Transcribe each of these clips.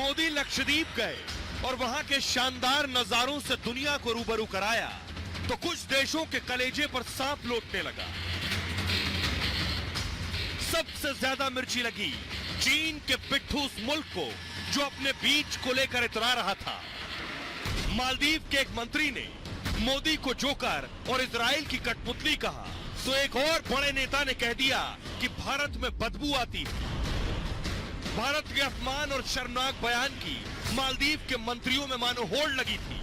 मोदी लक्षद्वीप गए और वहां के शानदार नजारों से दुनिया को रूबरू कराया तो कुछ देशों के कलेजे पर सांप लौटने लगा। सबसे ज्यादा मिर्ची लगी चीन के पिट्ठू उस मुल्क को जो अपने बीच को लेकर इतरा रहा था। मालदीव के एक मंत्री ने मोदी को जोकर और इजराइल की कठपुतली कहा तो एक और बड़े नेता ने कह दिया कि भारत में बदबू आती है। भारत के अपमान और शर्मनाक बयान की मालदीव के मंत्रियों में मानो होड़ लगी थी।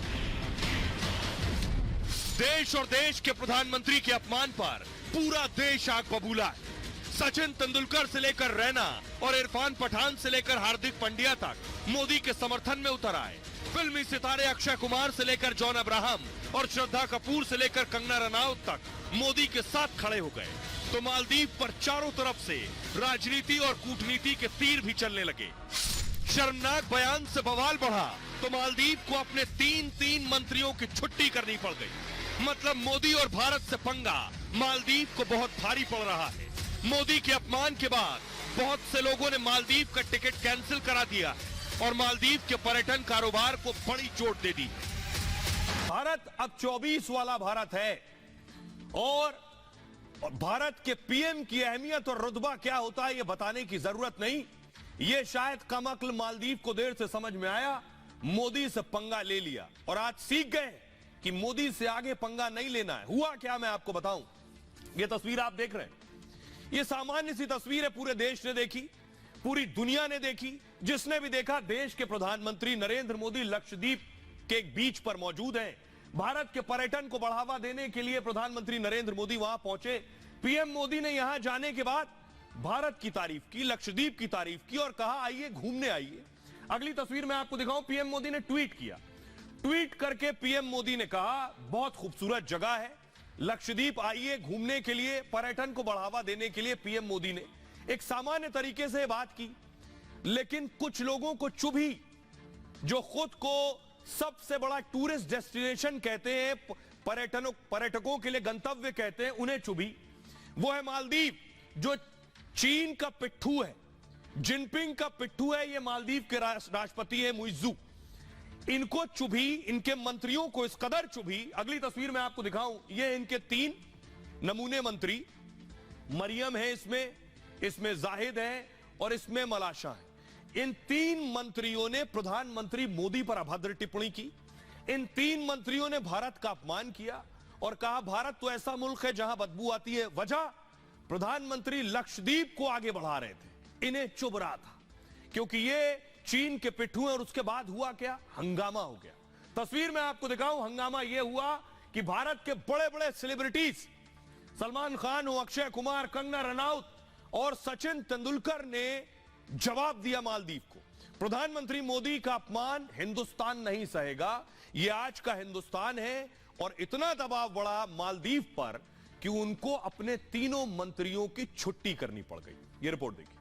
देश और देश के प्रधानमंत्री के अपमान पर पूरा देश आग बबूला है। सचिन तेंदुलकर से लेकर रैना और इरफान पठान से लेकर हार्दिक पांड्या तक मोदी के समर्थन में उतर आए। फिल्मी सितारे अक्षय कुमार से लेकर जॉन अब्राहम और श्रद्धा कपूर से लेकर कंगना रनौत तक मोदी के साथ खड़े हो गए। तो मालदीव पर चारों तरफ से राजनीति और कूटनीति के तीर भी चलने लगे। शर्मनाक बयान से बवाल बढ़ा तो मालदीव को अपने तीन मंत्रियों की छुट्टी करनी पड़ गई। मतलब मोदी और भारत से पंगा मालदीव को बहुत भारी पड़ रहा है। मोदी के अपमान के बाद बहुत से लोगों ने मालदीव का टिकट कैंसिल करा दिया और मालदीव के पर्यटन कारोबार को बड़ी चोट दे दी। भारत अब 24 वाला भारत है और भारत के पीएम की अहमियत और रुतबा क्या होता है यह बताने की जरूरत नहीं। यह शायद कमअक्ल मालदीव को देर से समझ में आया, मोदी से पंगा ले लिया और आज सीख गए कि मोदी से आगे पंगा नहीं लेना है। हुआ क्या मैं आपको बताऊं। यह तस्वीर आप देख रहे हैं, यह सामान्य सी तस्वीर है, पूरे देश ने देखी, पूरी दुनिया ने देखी। जिसने भी देखा देश के प्रधानमंत्री नरेंद्र मोदी लक्षद्वीप के एक बीच पर मौजूद हैं। भारत के पर्यटन को बढ़ावा देने के लिए प्रधानमंत्री नरेंद्र मोदी वहां पहुंचे। पीएम मोदी ने यहां जाने के बाद भारत की तारीफ की, लक्षद्वीप की तारीफ की और कहा आइए घूमने आइए। अगली तस्वीर मैं आपको दिखाऊं, पीएम मोदी ने ट्वीट किया। ट्वीट करके पीएम मोदी ने कहा बहुत खूबसूरत जगह है लक्षद्वीप, आइए घूमने के लिए, पर्यटन को बढ़ावा देने के लिए पीएम मोदी ने एक सामान्य तरीके से बात की। लेकिन कुछ लोगों को चुभी, जो खुद को सबसे बड़ा टूरिस्ट डेस्टिनेशन कहते हैं, पर्यटकों के लिए गंतव्य कहते हैं, उन्हें चुभी। वो है मालदीव, जो चीन का पिट्ठू है, जिनपिंग का पिट्ठू है। ये मालदीव के राष्ट्रपति है मुइज्जू। इनको चुभी, इनके मंत्रियों को इस कदर चुभी। अगली तस्वीर मैं आपको दिखाऊं, ये इनके 3 नमूने मंत्री, मरियम है इसमें जाहिद है और इसमें मलाशा है। इन 3 मंत्रियों ने प्रधानमंत्री मोदी पर अभद्र टिप्पणी की। इन 3 मंत्रियों ने भारत का अपमान किया और कहा भारत तो ऐसा मुल्क है जहां बदबू आती है। वजह, प्रधानमंत्री लक्षद्वीप को आगे बढ़ा रहे थे, इन्हें चुभ रहा था क्योंकि ये चीन के पिट्ठू हैं। और उसके बाद हुआ क्या, हंगामा हो गया। तस्वीर में आपको दिखाऊं, हंगामा यह हुआ कि भारत के बड़े बड़े सेलिब्रिटीज, सलमान खान हो, अक्षय कुमार, कंगना रनौत और सचिन तेंदुलकर ने जवाब दिया मालदीव को। प्रधानमंत्री मोदी का अपमान हिंदुस्तान नहीं सहेगा, यह आज का हिंदुस्तान है। और इतना दबाव बढ़ा मालदीव पर कि उनको अपने 3 मंत्रियों की छुट्टी करनी पड़ गई। यह रिपोर्ट देखिए।